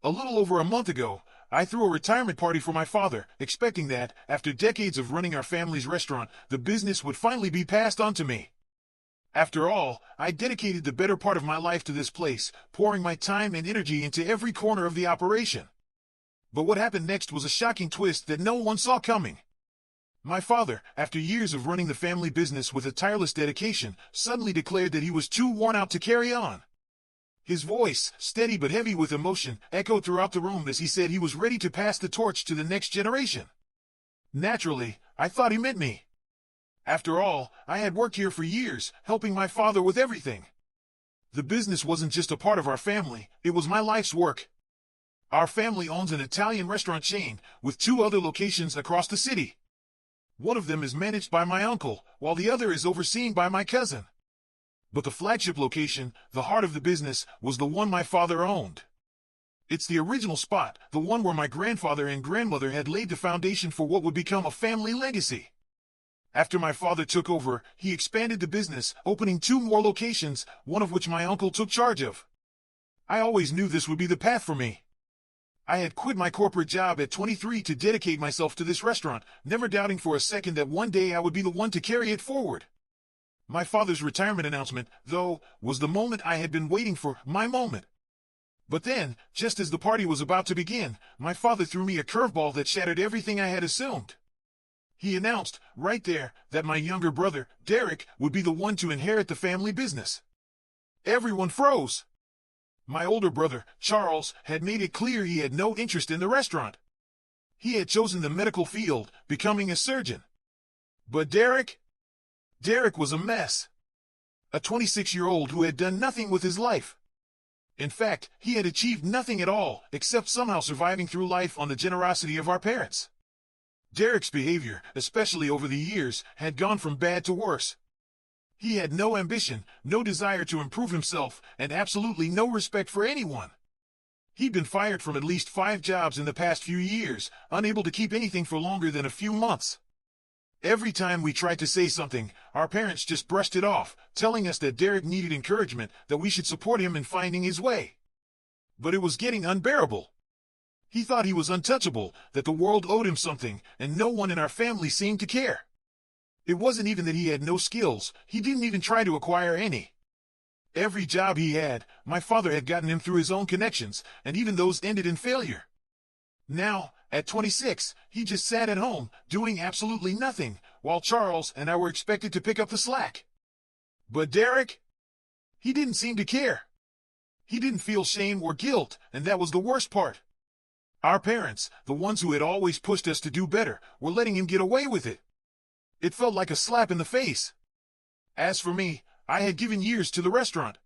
A little over a month ago, I threw a retirement party for my father, expecting that, after decades of running our family's restaurant, the business would finally be passed on to me. After all, I dedicated the better part of my life to this place, pouring my time and energy into every corner of the operation. But what happened next was a shocking twist that no one saw coming. My father, after years of running the family business with a tireless dedication, suddenly declared that he was too worn out to carry on. His voice, steady but heavy with emotion, echoed throughout the room as he said he was ready to pass the torch to the next generation. Naturally, I thought he meant me. After all, I had worked here for years, helping my father with everything. The business wasn't just a part of our family, it was my life's work. Our family owns an Italian restaurant chain, with 2 other locations across the city. One of them is managed by my uncle, while the other is overseen by my cousin. But the flagship location, the heart of the business, was the one my father owned. It's the original spot, the one where my grandfather and grandmother had laid the foundation for what would become a family legacy. After my father took over, he expanded the business, opening 2 more locations, one of which my uncle took charge of. I always knew this would be the path for me. I had quit my corporate job at 23 to dedicate myself to this restaurant, never doubting for a second that one day I would be the one to carry it forward. My father's retirement announcement, though, was the moment I had been waiting for, my moment. But then, just as the party was about to begin, my father threw me a curveball that shattered everything I had assumed. He announced, right there, that my younger brother, Derek, would be the one to inherit the family business. Everyone froze. My older brother, Charles, had made it clear he had no interest in the restaurant. He had chosen the medical field, becoming a surgeon. But Derek was a mess. A 26-year-old who had done nothing with his life. In fact, he had achieved nothing at all, except somehow surviving through life on the generosity of our parents. Derek's behavior, especially over the years, had gone from bad to worse. He had no ambition, no desire to improve himself, and absolutely no respect for anyone. He'd been fired from at least 5 jobs in the past few years, unable to keep anything for longer than a few months. Every time we tried to say something, our parents just brushed it off, telling us that Derek needed encouragement, that we should support him in finding his way. But it was getting unbearable. He thought he was untouchable, that the world owed him something, and no one in our family seemed to care. It wasn't even that he had no skills, he didn't even try to acquire any. Every job he had, my father had gotten him through his own connections, and even those ended in failure. Now, at 26, he just sat at home, doing absolutely nothing, while Charles and I were expected to pick up the slack. But Derek? He didn't seem to care. He didn't feel shame or guilt, and that was the worst part. Our parents, the ones who had always pushed us to do better, were letting him get away with it. It felt like a slap in the face. As for me, I had given years to the restaurant.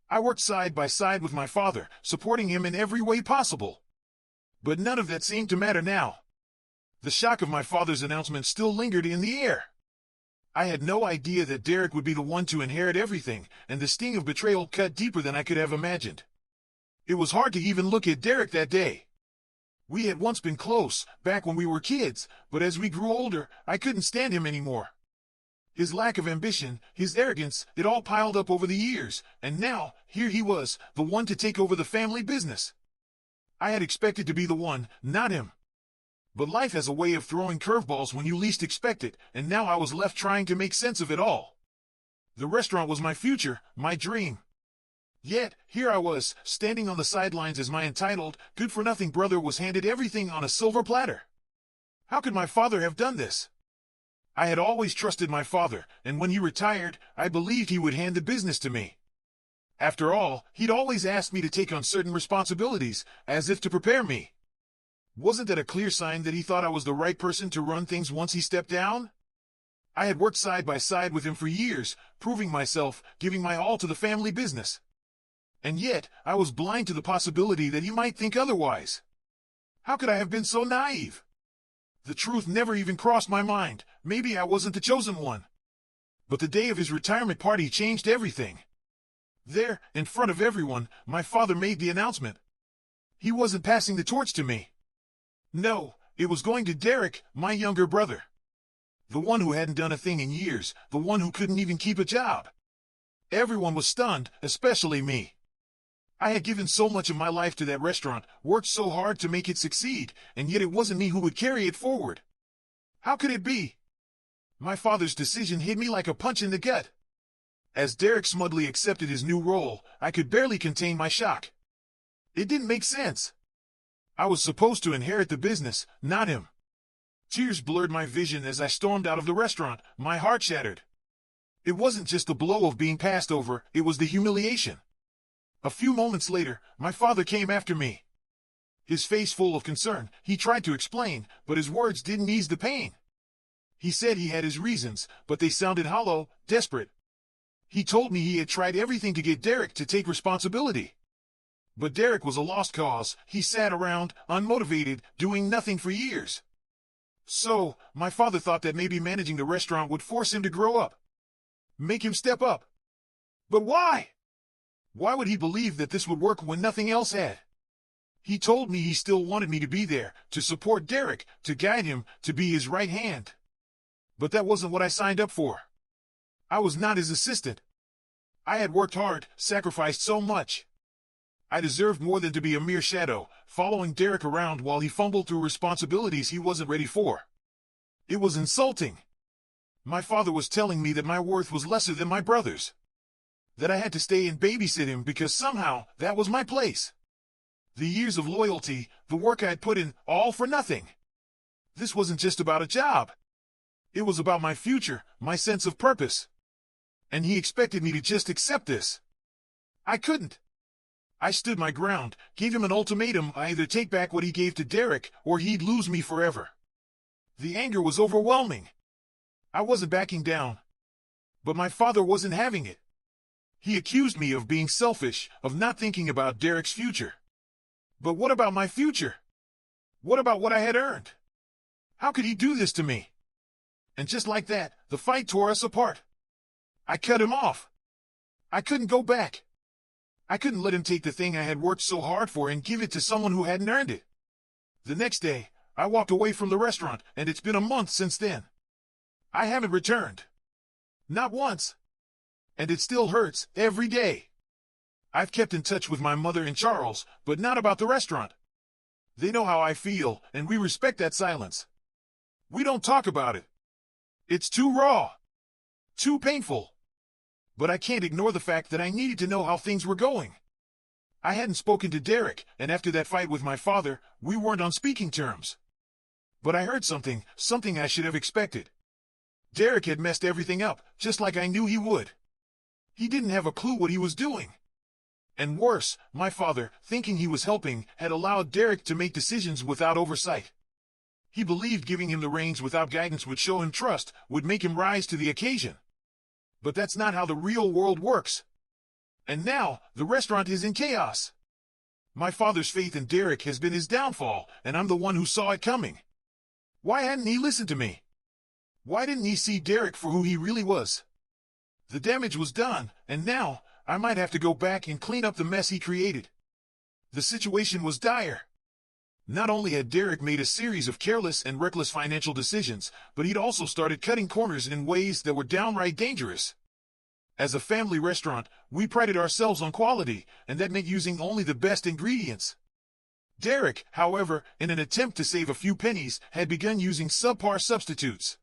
I worked side by side with my father, supporting him in every way possible. But none of that seemed to matter now. The shock of my father's announcement still lingered in the air. I had no idea that Derek would be the one to inherit everything, and the sting of betrayal cut deeper than I could have imagined. It was hard to even look at Derek that day. We had once been close, back when we were kids, but as we grew older, I couldn't stand him anymore. His lack of ambition, his arrogance, it all piled up over the years, and now, here he was, the one to take over the family business. I had expected to be the one, not him. But life has a way of throwing curveballs when you least expect it, and now I was left trying to make sense of it all. The restaurant was my future, my dream. Yet, here I was, standing on the sidelines as my entitled, good-for-nothing brother was handed everything on a silver platter. How could my father have done this? I had always trusted my father, and when he retired, I believed he would hand the business to me. After all, he'd always asked me to take on certain responsibilities, as if to prepare me. Wasn't that a clear sign that he thought I was the right person to run things once he stepped down? I had worked side by side with him for years, proving myself, giving my all to the family business. And yet, I was blind to the possibility that he might think otherwise. How could I have been so naive? The truth never even crossed my mind. Maybe I wasn't the chosen one. But the day of his retirement party changed everything. There, in front of everyone, my father made the announcement. He wasn't passing the torch to me. No, it was going to Derek, my younger brother. The one who hadn't done a thing in years, the one who couldn't even keep a job. Everyone was stunned, especially me. I had given so much of my life to that restaurant, worked so hard to make it succeed, and yet it wasn't me who would carry it forward. How could it be? My father's decision hit me like a punch in the gut. As Derek smugly accepted his new role, I could barely contain my shock. It didn't make sense. I was supposed to inherit the business, not him. Tears blurred my vision as I stormed out of the restaurant, my heart shattered. It wasn't just the blow of being passed over, it was the humiliation. A few moments later, my father came after me. His face full of concern, he tried to explain, but his words didn't ease the pain. He said he had his reasons, but they sounded hollow, desperate. He told me he had tried everything to get Derek to take responsibility. But Derek was a lost cause. He sat around, unmotivated, doing nothing for years. So, my father thought that maybe managing the restaurant would force him to grow up. Make him step up. But why? Why would he believe that this would work when nothing else had? He told me he still wanted me to be there, to support Derek, to guide him, to be his right hand. But that wasn't what I signed up for. I was not his assistant. I had worked hard, sacrificed so much. I deserved more than to be a mere shadow, following Derek around while he fumbled through responsibilities he wasn't ready for. It was insulting. My father was telling me that my worth was lesser than my brother's. That I had to stay and babysit him because somehow that was my place. The years of loyalty, the work I'd put in, all for nothing. This wasn't just about a job. It was about my future, my sense of purpose. And he expected me to just accept this. I couldn't. I stood my ground, gave him an ultimatum: I either take back what he gave to Derek, or he'd lose me forever. The anger was overwhelming. I wasn't backing down. But my father wasn't having it. He accused me of being selfish, of not thinking about Derek's future. But what about my future? What about what I had earned? How could he do this to me? And just like that, the fight tore us apart. I cut him off. I couldn't go back. I couldn't let him take the thing I had worked so hard for and give it to someone who hadn't earned it. The next day, I walked away from the restaurant, and it's been a month since then. I haven't returned. Not once. And it still hurts every day. I've kept in touch with my mother and Charles, but not about the restaurant. They know how I feel, and we respect that silence. We don't talk about it. It's too raw. Too painful. But I can't ignore the fact that I needed to know how things were going. I hadn't spoken to Derek, and after that fight with my father, we weren't on speaking terms. But I heard something I should have expected. Derek had messed everything up, just like I knew he would. He didn't have a clue what he was doing. And worse, my father, thinking he was helping, had allowed Derek to make decisions without oversight. He believed giving him the reins without guidance would show him trust, would make him rise to the occasion. But that's not how the real world works. And now, the restaurant is in chaos. My father's faith in Derek has been his downfall, and I'm the one who saw it coming. Why hadn't he listened to me? Why didn't he see Derek for who he really was? The damage was done, and now, I might have to go back and clean up the mess he created. The situation was dire. Not only had Derek made a series of careless and reckless financial decisions, but he'd also started cutting corners in ways that were downright dangerous. As a family restaurant, we prided ourselves on quality, and that meant using only the best ingredients. Derek, however, in an attempt to save a few pennies, had begun using subpar substitutes.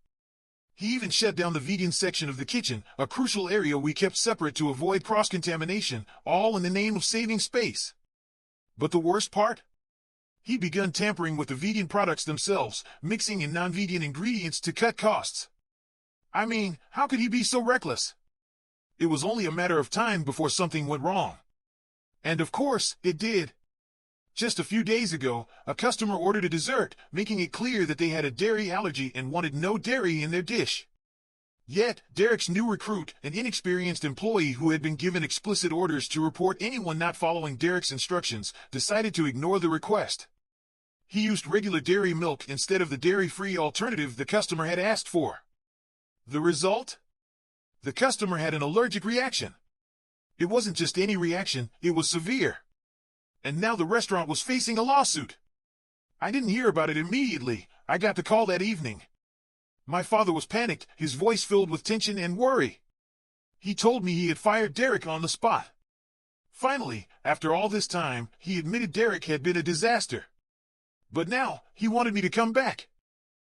He even shut down the vegan section of the kitchen, a crucial area we kept separate to avoid cross-contamination, all in the name of saving space. But the worst part? He'd begun tampering with the vegan products themselves, mixing in non-vegan ingredients to cut costs. I mean, how could he be so reckless? It was only a matter of time before something went wrong. And of course, it did. Just a few days ago, a customer ordered a dessert, making it clear that they had a dairy allergy and wanted no dairy in their dish. Yet, Derek's new recruit, an inexperienced employee who had been given explicit orders to report anyone not following Derek's instructions, decided to ignore the request. He used regular dairy milk instead of the dairy-free alternative the customer had asked for. The result? The customer had an allergic reaction. It wasn't just any reaction, it was severe. And now the restaurant was facing a lawsuit. I didn't hear about it immediately. I got the call that evening. My father was panicked, his voice filled with tension and worry. He told me he had fired Derek on the spot. Finally, after all this time, he admitted Derek had been a disaster. But now, he wanted me to come back.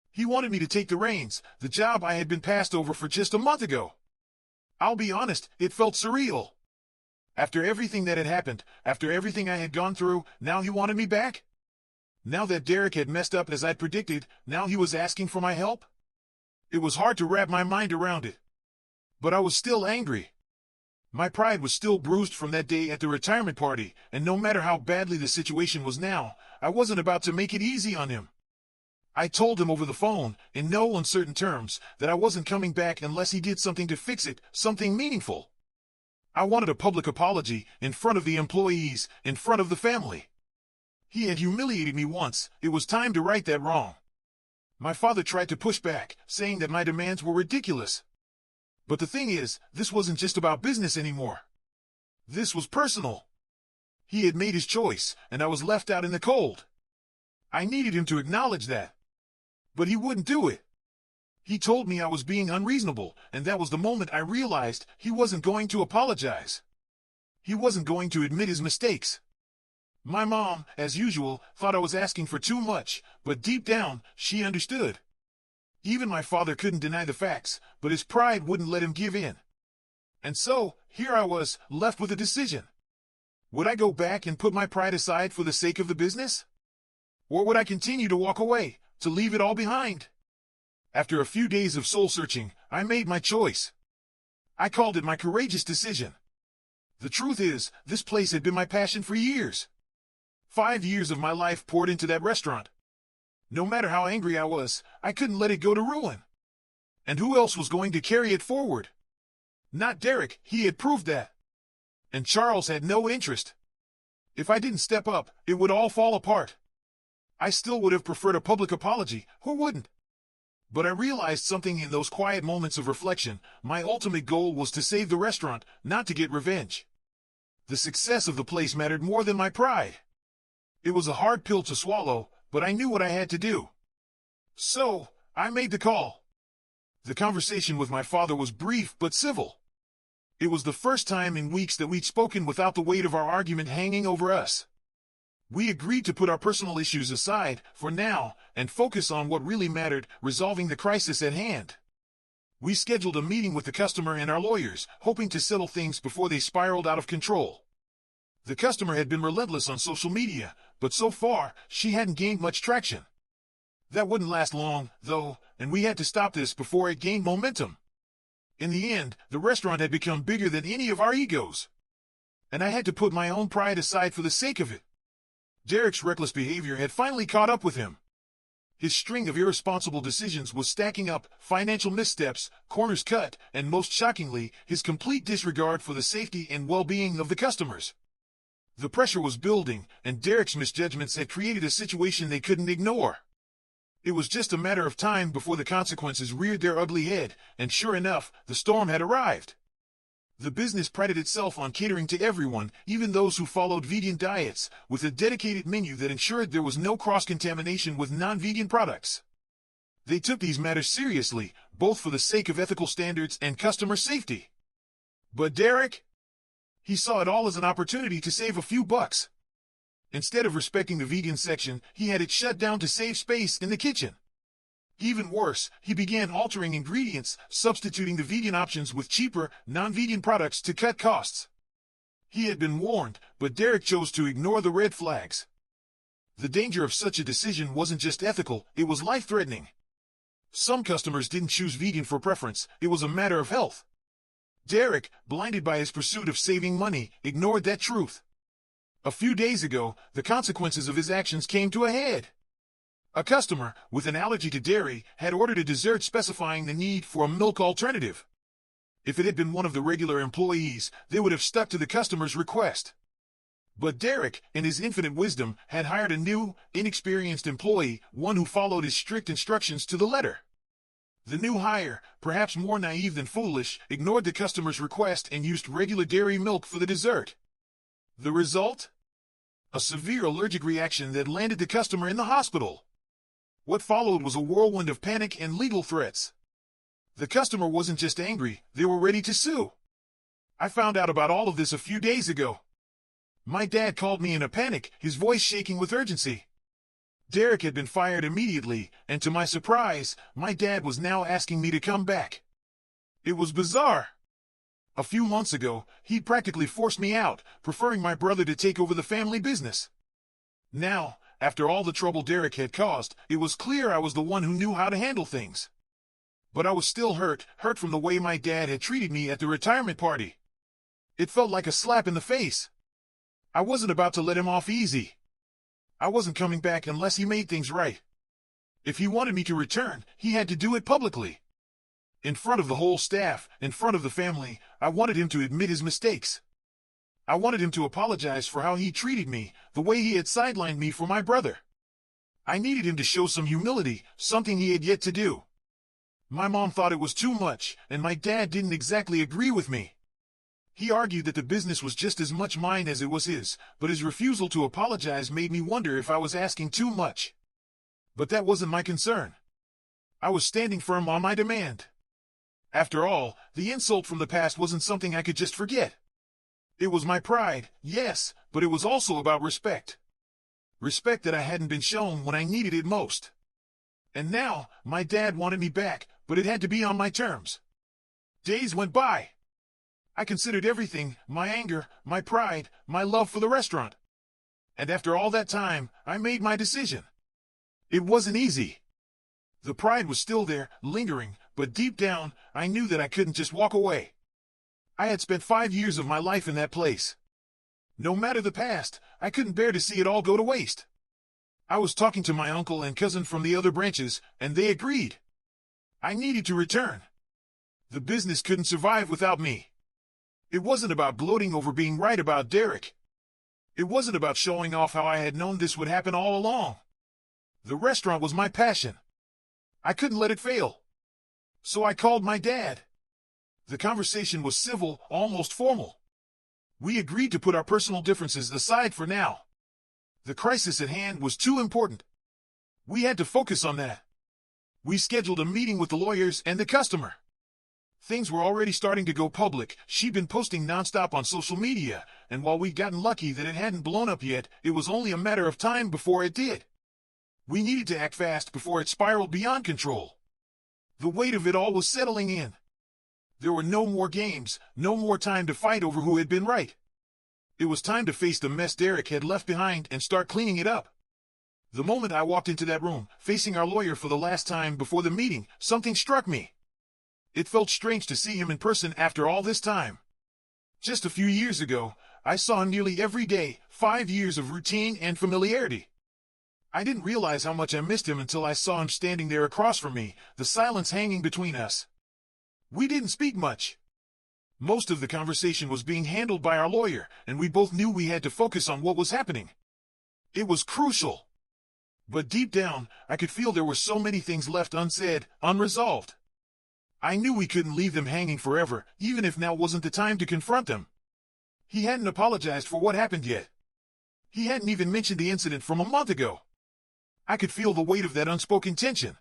He wanted me to take the reins, the job I had been passed over for just a month ago. I'll be honest, it felt surreal. After everything that had happened, after everything I had gone through, now he wanted me back? Now that Derek had messed up as I'd predicted, now he was asking for my help? It was hard to wrap my mind around it. But I was still angry. My pride was still bruised from that day at the retirement party, and no matter how badly the situation was now, I wasn't about to make it easy on him. I told him over the phone, in no uncertain terms, that I wasn't coming back unless he did something to fix it, something meaningful. I wanted a public apology, in front of the employees, in front of the family. He had humiliated me once, it was time to right that wrong. My father tried to push back, saying that my demands were ridiculous. But the thing is, this wasn't just about business anymore. This was personal. He had made his choice, and I was left out in the cold. I needed him to acknowledge that. But he wouldn't do it. He told me I was being unreasonable, and that was the moment I realized he wasn't going to apologize. He wasn't going to admit his mistakes. My mom, as usual, thought I was asking for too much, but deep down, she understood. Even my father couldn't deny the facts, but his pride wouldn't let him give in. And so, here I was, left with a decision. Would I go back and put my pride aside for the sake of the business? Or would I continue to walk away, to leave it all behind? After a few days of soul-searching, I made my choice. I called it my courageous decision. The truth is, this place had been my passion for years. 5 years of my life poured into that restaurant. No matter how angry I was, I couldn't let it go to ruin. And who else was going to carry it forward? Not Derek, he had proved that. And Charles had no interest. If I didn't step up, it would all fall apart. I still would have preferred a public apology, who wouldn't? But I realized something in those quiet moments of reflection. My ultimate goal was to save the restaurant, not to get revenge. The success of the place mattered more than my pride. It was a hard pill to swallow, but I knew what I had to do. So, I made the call. The conversation with my father was brief but civil. It was the first time in weeks that we'd spoken without the weight of our argument hanging over us. We agreed to put our personal issues aside, for now, and focus on what really mattered, resolving the crisis at hand. We scheduled a meeting with the customer and our lawyers, hoping to settle things before they spiraled out of control. The customer had been relentless on social media, but so far, she hadn't gained much traction. That wouldn't last long, though, and we had to stop this before it gained momentum. In the end, the restaurant had become bigger than any of our egos. And I had to put my own pride aside for the sake of it. Derek's reckless behavior had finally caught up with him. His string of irresponsible decisions was stacking up, financial missteps, corners cut, and most shockingly, his complete disregard for the safety and well-being of the customers. The pressure was building, and Derek's misjudgments had created a situation they couldn't ignore. It was just a matter of time before the consequences reared their ugly head, and sure enough, the storm had arrived. The business prided itself on catering to everyone, even those who followed vegan diets, with a dedicated menu that ensured there was no cross-contamination with non-vegan products. They took these matters seriously, both for the sake of ethical standards and customer safety. But Derek? He saw it all as an opportunity to save a few bucks. Instead of respecting the vegan section, he had it shut down to save space in the kitchen. Even worse, he began altering ingredients, substituting the vegan options with cheaper, non-vegan products to cut costs. He had been warned, but Derek chose to ignore the red flags. The danger of such a decision wasn't just ethical, it was life-threatening. Some customers didn't choose vegan for preference, it was a matter of health. Derek, blinded by his pursuit of saving money, ignored that truth. A few days ago, the consequences of his actions came to a head. A customer, with an allergy to dairy, had ordered a dessert specifying the need for a milk alternative. If it had been one of the regular employees, they would have stuck to the customer's request. But Derek, in his infinite wisdom, had hired a new, inexperienced employee, one who followed his strict instructions to the letter. The new hire, perhaps more naive than foolish, ignored the customer's request and used regular dairy milk for the dessert. The result? A severe allergic reaction that landed the customer in the hospital. What followed was a whirlwind of panic and legal threats. The customer wasn't just angry, they were ready to sue. I found out about all of this a few days ago. My dad called me in a panic, his voice shaking with urgency. Derek had been fired immediately, and to my surprise, my dad was now asking me to come back. It was bizarre. A few months ago, he'd practically forced me out, preferring my brother to take over the family business. Now, after all the trouble Derek had caused, it was clear I was the one who knew how to handle things. But I was still hurt from the way my dad had treated me at the retirement party. It felt like a slap in the face. I wasn't about to let him off easy. I wasn't coming back unless he made things right. If he wanted me to return, he had to do it publicly. In front of the whole staff, in front of the family, I wanted him to admit his mistakes. I wanted him to apologize for how he treated me, the way he had sidelined me for my brother. I needed him to show some humility, something he had yet to do. My mom thought it was too much, and my dad didn't exactly agree with me. He argued that the business was just as much mine as it was his, but his refusal to apologize made me wonder if I was asking too much. But that wasn't my concern. I was standing firm on my demand. After all, the insult from the past wasn't something I could just forget. It was my pride, yes, but it was also about respect. Respect that I hadn't been shown when I needed it most. And now, my dad wanted me back, but it had to be on my terms. Days went by. I considered everything, my anger, my pride, my love for the restaurant. And after all that time, I made my decision. It wasn't easy. The pride was still there, lingering, but deep down, I knew that I couldn't just walk away. I had spent 5 years of my life in that place. No matter the past, I couldn't bear to see it all go to waste. I was talking to my uncle and cousin from the other branches, and they agreed. I needed to return. The business couldn't survive without me. It wasn't about gloating over being right about Derek. It wasn't about showing off how I had known this would happen all along. The restaurant was my passion. I couldn't let it fail. So I called my dad. The conversation was civil, almost formal. We agreed to put our personal differences aside for now. The crisis at hand was too important. We had to focus on that. We scheduled a meeting with the lawyers and the customer. Things were already starting to go public. She'd been posting nonstop on social media, and while we'd gotten lucky that it hadn't blown up yet, it was only a matter of time before it did. We needed to act fast before it spiraled beyond control. The weight of it all was settling in. There were no more games, no more time to fight over who had been right. It was time to face the mess Derek had left behind and start cleaning it up. The moment I walked into that room, facing our lawyer for the last time before the meeting, something struck me. It felt strange to see him in person after all this time. Just a few years ago, I saw him nearly every day, 5 years of routine and familiarity. I didn't realize how much I missed him until I saw him standing there across from me, the silence hanging between us. We didn't speak much. Most of the conversation was being handled by our lawyer, and we both knew we had to focus on what was happening. It was crucial. But deep down, I could feel there were so many things left unsaid, unresolved. I knew we couldn't leave them hanging forever, even if now wasn't the time to confront them. He hadn't apologized for what happened yet. He hadn't even mentioned the incident from a month ago. I could feel the weight of that unspoken tension.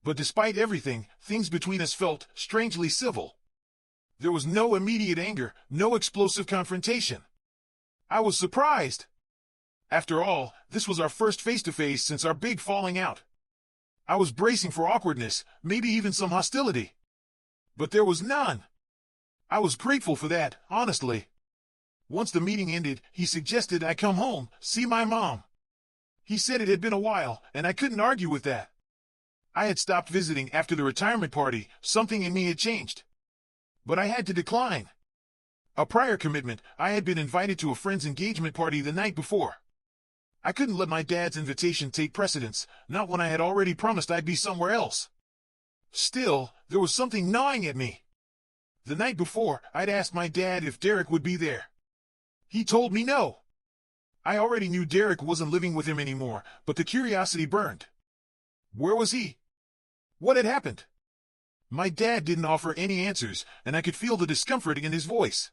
But despite everything, things between us felt strangely civil. There was no immediate anger, no explosive confrontation. I was surprised. After all, this was our first face-to-face since our big falling out. I was bracing for awkwardness, maybe even some hostility. But there was none. I was grateful for that, honestly. Once the meeting ended, he suggested I come home, see my mom. He said it had been a while, and I couldn't argue with that. I had stopped visiting after the retirement party, something in me had changed. But I had to decline. A prior commitment, I had been invited to a friend's engagement party the night before. I couldn't let my dad's invitation take precedence, not when I had already promised I'd be somewhere else. Still, there was something gnawing at me. The night before, I'd asked my dad if Derek would be there. He told me no. I already knew Derek wasn't living with him anymore, but the curiosity burned. Where was he? What had happened? My dad didn't offer any answers, and I could feel the discomfort in his voice.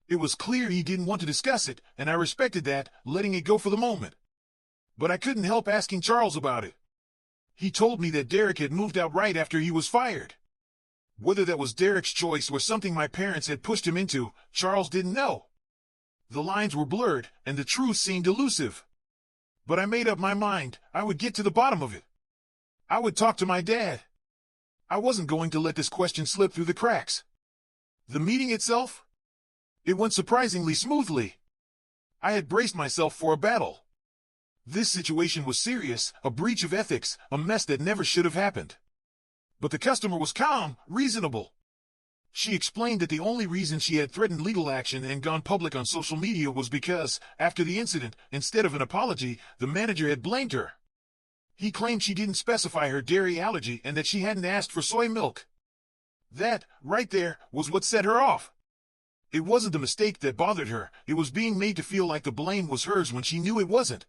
It was clear he didn't want to discuss it, and I respected that, letting it go for the moment. But I couldn't help asking Charles about it. He told me that Derek had moved out right after he was fired. Whether that was Derek's choice or something my parents had pushed him into, Charles didn't know. The lines were blurred, and the truth seemed elusive. But I made up my mind. I would get to the bottom of it. I would talk to my dad. I wasn't going to let this question slip through the cracks. The meeting itself? It went surprisingly smoothly. I had braced myself for a battle. This situation was serious, a breach of ethics, a mess that never should have happened. But the customer was calm, reasonable. She explained that the only reason she had threatened legal action and gone public on social media was because, after the incident, instead of an apology, the manager had blamed her. He claimed she didn't specify her dairy allergy and that she hadn't asked for soy milk. That, right there, was what set her off. It wasn't the mistake that bothered her, it was being made to feel like the blame was hers when she knew it wasn't.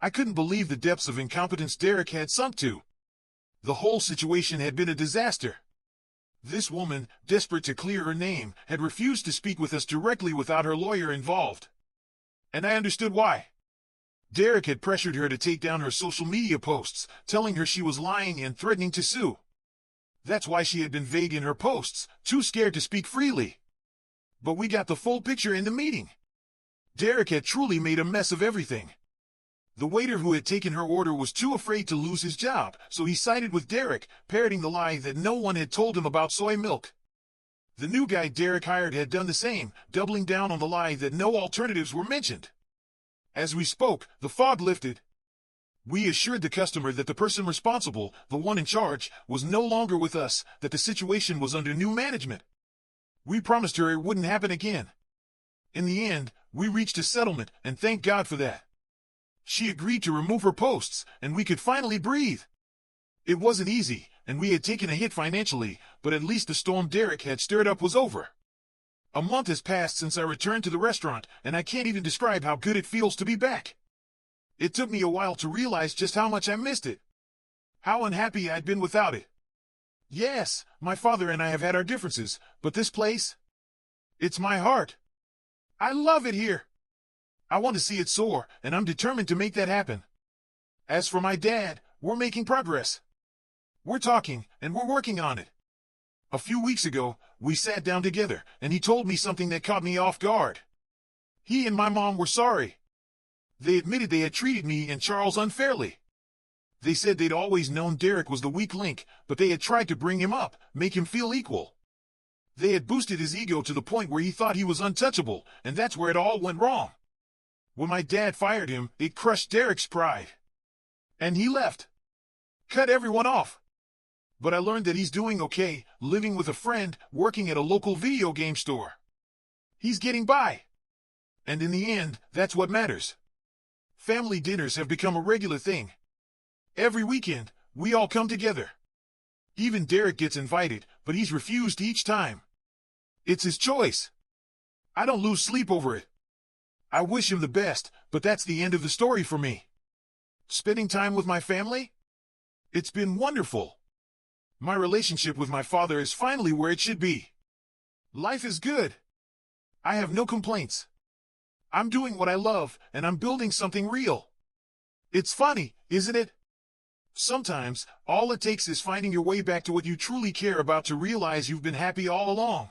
I couldn't believe the depths of incompetence Derek had sunk to. The whole situation had been a disaster. This woman, desperate to clear her name, had refused to speak with us directly without her lawyer involved. And I understood why. Derek had pressured her to take down her social media posts, telling her she was lying and threatening to sue. That's why she had been vague in her posts, too scared to speak freely. But we got the full picture in the meeting. Derek had truly made a mess of everything. The waiter who had taken her order was too afraid to lose his job, so he sided with Derek, parroting the lie that no one had told him about soy milk. The new guy Derek hired had done the same, doubling down on the lie that no alternatives were mentioned. As we spoke, the fog lifted. We assured the customer that the person responsible, the one in charge, was no longer with us, that the situation was under new management. We promised her it wouldn't happen again. In the end, we reached a settlement, and thank God for that. She agreed to remove her posts, and we could finally breathe. It wasn't easy, and we had taken a hit financially, but at least the storm Derek had stirred up was over. A month has passed since I returned to the restaurant, and I can't even describe how good it feels to be back. It took me a while to realize just how much I missed it. How unhappy I'd been without it. Yes, my father and I have had our differences, but this place? It's my heart. I love it here. I want to see it soar, and I'm determined to make that happen. As for my dad, we're making progress. We're talking, and we're working on it. A few weeks ago, we sat down together, and he told me something that caught me off guard. He and my mom were sorry. They admitted they had treated me and Charles unfairly. They said they'd always known Derek was the weak link, but they had tried to bring him up, make him feel equal. They had boosted his ego to the point where he thought he was untouchable, and that's where it all went wrong. When my dad fired him, it crushed Derek's pride. And he left. Cut everyone off. But I learned that he's doing okay, living with a friend, working at a local video game store. He's getting by. And in the end, that's what matters. Family dinners have become a regular thing. Every weekend, we all come together. Even Derek gets invited, but he's refused each time. It's his choice. I don't lose sleep over it. I wish him the best, but that's the end of the story for me. Spending time with my family? It's been wonderful. My relationship with my father is finally where it should be. Life is good. I have no complaints. I'm doing what I love, and I'm building something real. It's funny, isn't it? Sometimes, all it takes is finding your way back to what you truly care about to realize you've been happy all along.